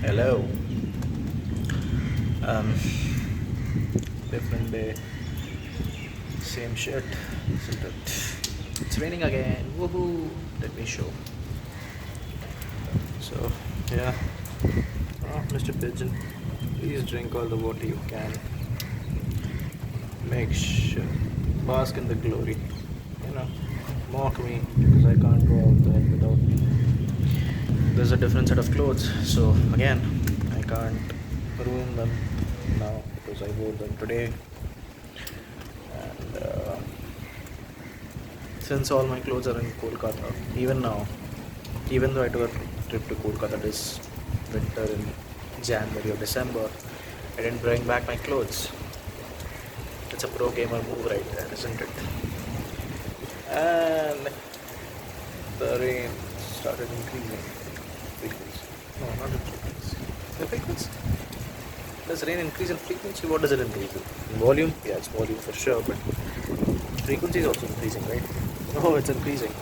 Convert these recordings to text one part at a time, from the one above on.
Hello. Um, Different day, same shit, isn't it? It's raining again. Woohoo! Let me show. So, yeah. Oh, Mr. Pigeon, please drink all the water you can. Make sure, bask in the glory. You know, mock me because I can't go out there without. There's a different set of clothes, so again, I can't ruin them now because I wore them today. And since all my clothes are in Kolkata, even now, even though I took a trip to Kolkata this winter in January or December, I didn't bring back my clothes. It's a pro gamer move right there, isn't it? And the rain started increasing. Frequency. No, not in frequency. The frequency? Does rain increase in frequency? What does it increase in volume? Yeah, it's volume for sure, but frequency is also increasing, right? Oh, it's increasing.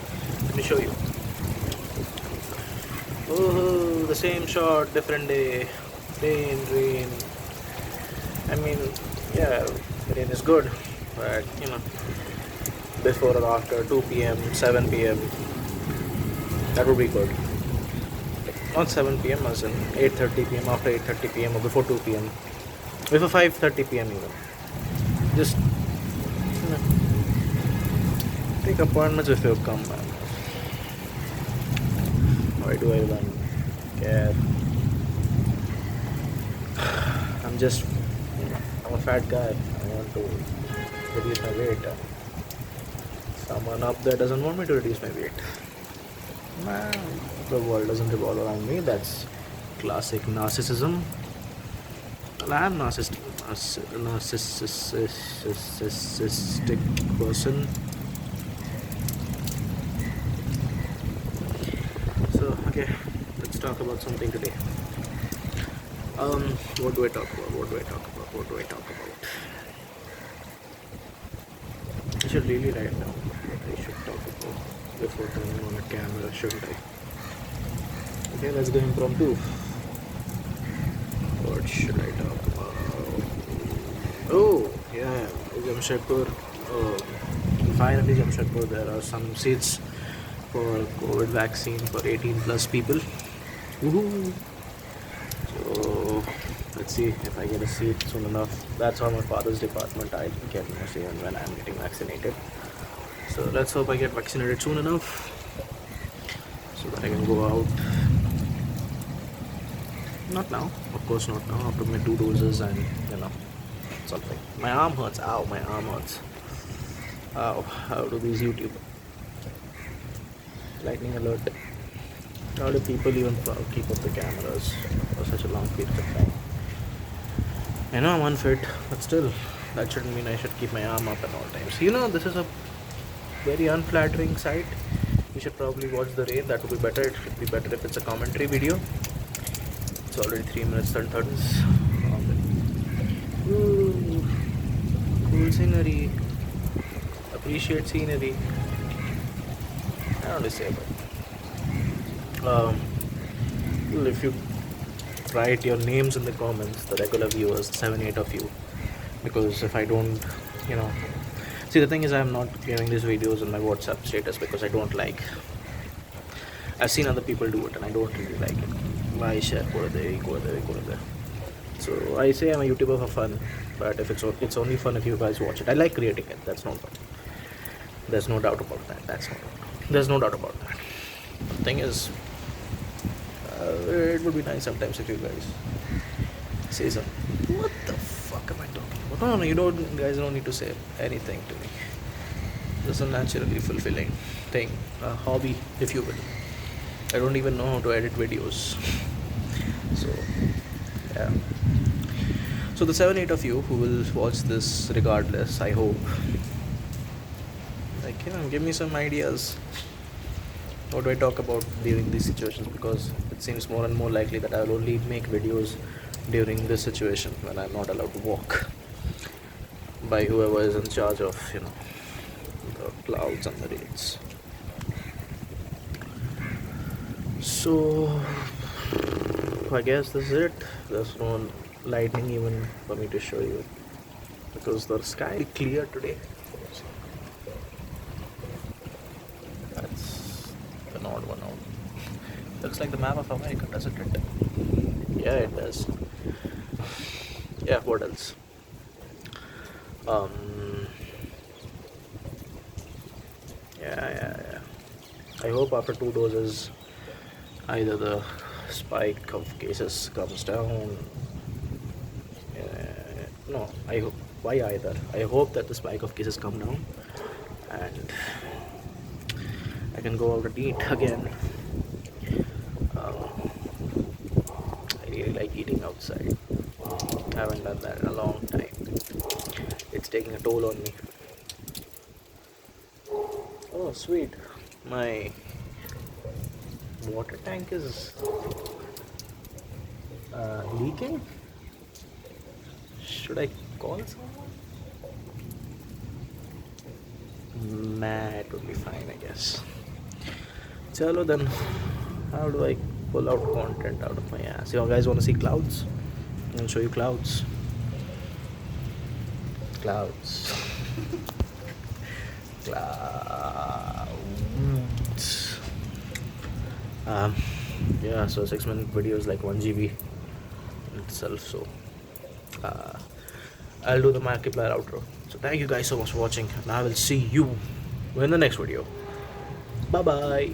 Let me show you. Oh, the same shot, different day. Rain. I mean, yeah, rain is good, but before or after 2 p.m., 7 p.m., that would be good. Not 7 p.m. as in 8:30 p.m. after 8:30 p.m. or before 2 p.m. Before 5:30 p.m. even. Just take appointments if you come, man. Why do I even care? I'm a fat guy. I want to reduce my weight. Someone up there doesn't want me to reduce my weight. Man, the world doesn't revolve around me. That's classic narcissism. Well, I am narcissistic person. So, okay, let's talk about something today. What do I talk about? I should really write down what I should talk about before turning on a camera, shouldn't I? Okay, let's go impromptu. What should I talk about? Oh, yeah, Jamshedpur. Oh, finally, Jamshedpur, there are some seats for COVID vaccine for 18 plus people. Woohoo! So, let's see if I get a seat soon enough. That's on my father's department. I'll get my say when I'm getting vaccinated. So, let's hope I get vaccinated soon enough so that I can go out. Not now, of course not now, after my 2 doses and something. My arm hurts. Ow, my arm hurts. Ow, how do these YouTube lightning alert? How do people even keep up the cameras for such a long period of time? I know I'm unfit, but still, that shouldn't mean I should keep my arm up at all times. This is a very unflattering sight. You should probably watch the rain. That would be better. It should be better if it's a commentary video. It's already 3 minutes and 30 seconds. Ooh, cool scenery. Appreciate scenery. I don't know say about. If you write your names in the comments, the regular viewers, 7-8 of you, because if I don't, see, the thing is, I'm not giving these videos on my WhatsApp status because I don't like. I've seen other people do it and I don't really like it. Why share? Go there. So I say I'm a YouTuber for fun, but if it's only fun if you guys watch it. I like creating it. That's not fun. There's no doubt about that. There's no doubt about that. The thing is, it would be nice sometimes if you guys say something. What the fuck am I talking about? No, you guys don't need to say anything to me. This is a naturally fulfilling thing, a hobby, if you will. I don't even know how to edit videos. So, yeah. So the 7-8 of you who will watch this regardless, I hope, give me some ideas. What do I talk about during these situations? Because it seems more and more likely that I will only make videos during this situation when I'm not allowed to walk by whoever is in charge of, the clouds and the rains. So, I guess this is it. There's no lightning even for me to show you because the sky is clear today. That's an odd one out. Looks like the map of America, doesn't it? Yeah, it does. Yeah, what else? Um, yeah. I hope after 2 doses, either the spike of cases comes down. No, I hope. Why either? I hope that the spike of cases come down, and I can go out and eat again. Um, I really like eating outside. I haven't done that in a long time. It's taking a toll on me. Oh, sweet. My water tank is leaking. Should I call someone? Nah, it would be fine, I guess. Chalo then, how do I pull out content out of my ass? You guys want to see clouds? I'll show you clouds. Clouds. Clouds. Um, yeah, so 6 minute video is like 1 GB itself. So uh, I'll do the Markiplier outro. So thank you guys so much for watching, and I will see you in the next video. Bye bye.